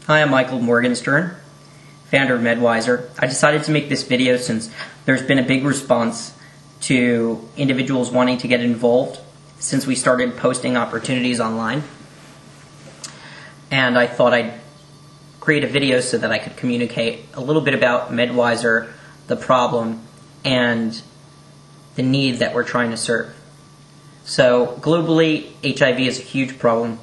Hi, I'm Michael Morgenstern, founder of Medwiser. I decided to make this video since there's been a big response to individuals wanting to get involved since we started posting opportunities online. And I thought I'd create a video so that I could communicate a little bit about Medwiser, the problem, and the need that we're trying to serve. So globally, HIV is a huge problem.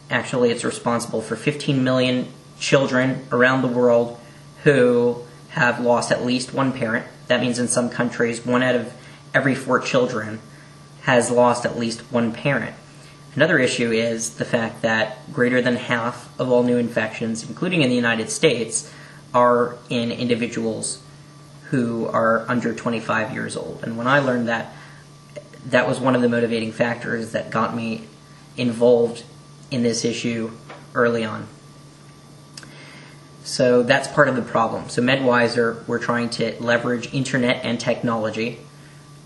Actually, it's responsible for 15 million children around the world who have lost at least one parent. That means in some countries, 1 out of every 4 children has lost at least one parent. Another issue is the fact that greater than half of all new infections, including in the United States, are in individuals who are under 25 years old. And when I learned that, that was one of the motivating factors that got me involved in this issue early on. So that's part of the problem. So Medwiser, we're trying to leverage internet and technology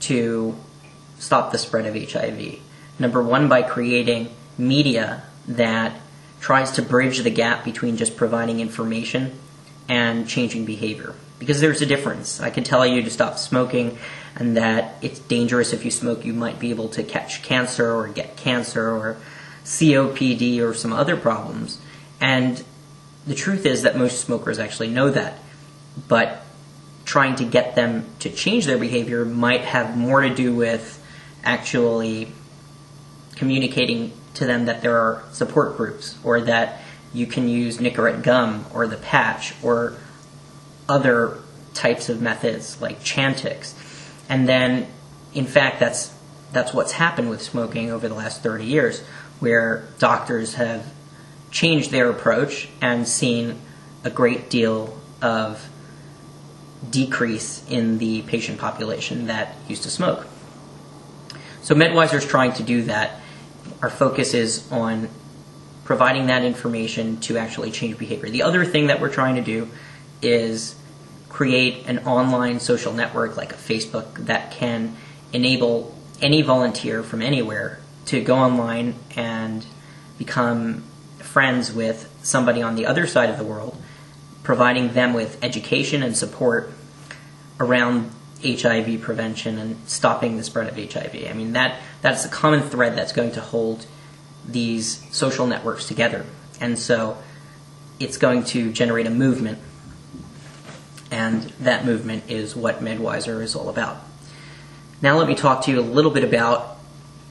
to stop the spread of HIV. Number one, by creating media that tries to bridge the gap between just providing information and changing behavior. Because there's a difference. I can tell you to stop smoking and that it's dangerous if you smoke, you might be able to catch cancer or get cancer or COPD or some other problems. And the truth is that most smokers actually know that. But trying to get them to change their behavior might have more to do with actually communicating to them that there are support groups, or that you can use Nicorette gum or the patch or other types of methods like Chantix. And then, in fact, that's what's happened with smoking over the last 30 years, where doctors have changed their approach and seen a great deal of decrease in the patient population that used to smoke. So Medwiser is trying to do that. Our focus is on providing that information to actually change behavior. The other thing that we're trying to do is create an online social network like a Facebook that can enable any volunteer from anywhere to go online and become friends with somebody on the other side of the world, providing them with education and support around HIV prevention and stopping the spread of HIV. I mean, that's the common thread that's going to hold these social networks together. And so it's going to generate a movement, and that movement is what Medwiser is all about. Now let me talk to you a little bit about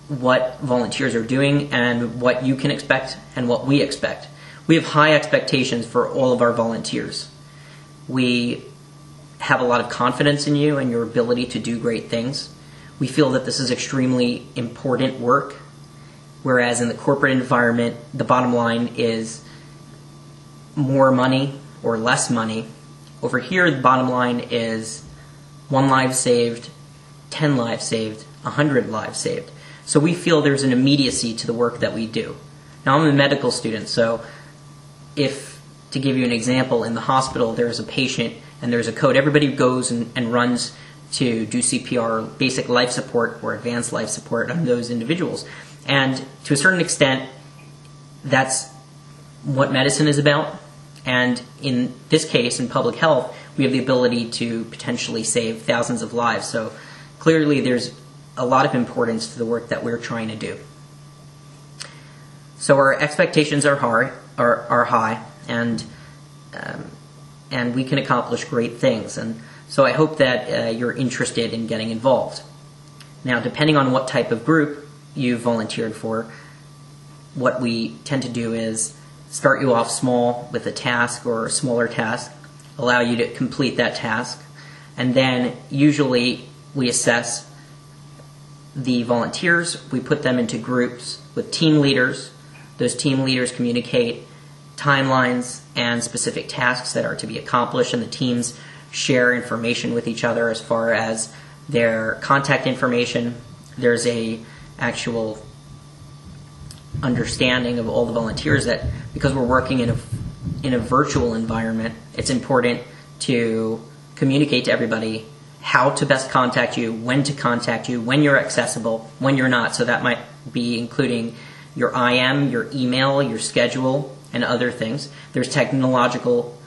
what volunteers are doing and what you can expect and what we expect. We have high expectations for all of our volunteers. We have a lot of confidence in you and your ability to do great things. We feel that this is extremely important work, whereas in the corporate environment, the bottom line is more money or less money. Over here, the bottom line is 1 life saved, 10 lives saved, 100 lives saved. So we feel there's an immediacy to the work that we do. Now, I'm a medical student, so if, to give you an example, in the hospital there's a patient and there's a code, everybody goes and runs to do CPR, basic life support or advanced life support on those individuals. And to a certain extent, that's what medicine is about. And in this case, in public health, we have the ability to potentially save thousands of lives. So clearly there's a lot of importance to the work that we're trying to do. So our expectations are high, and we can accomplish great things. And so I hope that you're interested in getting involved. Now, depending on what type of group you've volunteered for, what we tend to do is start you off small with a task or a smaller task, allow you to complete that task, and then usually we assess the volunteers. We put them into groups with team leaders. Those team leaders communicate timelines and specific tasks that are to be accomplished, and the teams share information with each other as far as their contact information. There's a actual understanding of all the volunteers that because we're working in a virtual environment, it's important to communicate to everybody how to best contact you, when you're accessible, when you're not. So that might be including your IM, your email, your schedule, and other things. There's technological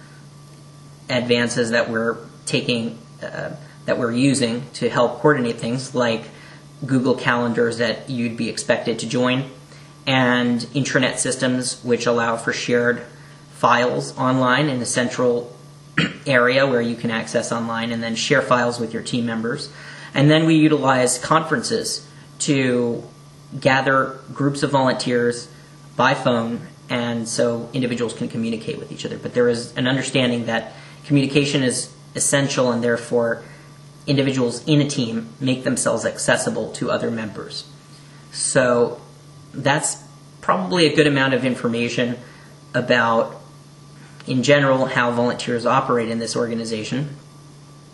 advances that we're taking, that we're using to help coordinate things, like Google Calendars that you'd be expected to join, and intranet systems which allow for shared files online in a central area where you can access online and then share files with your team members. And then we utilize conferences to gather groups of volunteers by phone, and so individuals can communicate with each other. But there is an understanding that communication is essential, and therefore individuals in a team make themselves accessible to other members. So that's probably a good amount of information about, in general, how volunteers operate in this organization.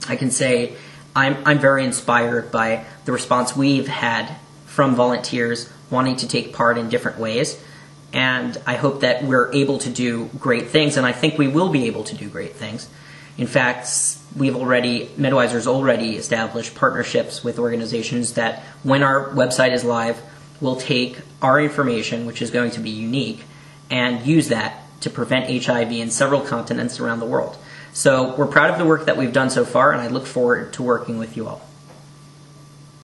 I can say I'm very inspired by the response we've had from volunteers wanting to take part in different ways, and I hope that we're able to do great things, and I think we will be able to do great things. In fact, Medwisers already established partnerships with organizations that, when our website is live, will take our information, which is going to be unique, and use that to prevent HIV in several continents around the world. So we're proud of the work that we've done so far, and I look forward to working with you all.